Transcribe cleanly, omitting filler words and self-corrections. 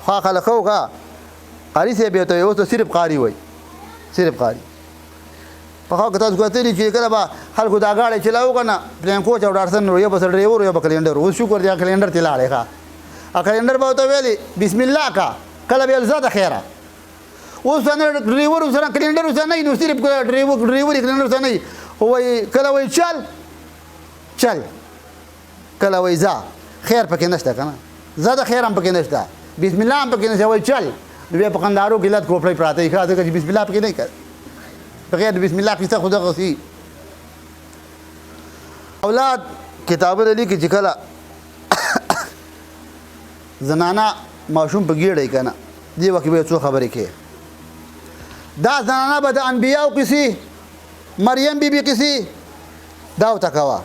خوا خلقو کا قاری سے به ته اوس صرف قاری وای صرف قاری په خوا کته غوته چې کله با خلکو دا غاړي چلاو کنه پلان کو چوډارسن یو بس ډرایور یو کلندر او شکر دی کلندر تلاړې ښا ا کلندر به ته ویلي بسم الله کا کله به زړه خیره اوس نه ډرایور سره کلندر سره نه نو صرف ډرایور کلندر سره نه وای کله وای چل کله وای ځه خیر پکې نشته کنه زړه خیر هم پکې نشته بسم الله هم پکې نشته وای چل نو په قندارو کې لات کوپړې پراته ښه ځکه چې بسم الله پکې نه کوي بغیر بسم الله کیسه خدا غسی اولاد کتابونه لیکي چې کله زنانه ماشوم په ګیړې کنه دی وکه به څو خبرې کې دا زنانه به د انبیاء کسی مریم بیبي کسی دا وتکوا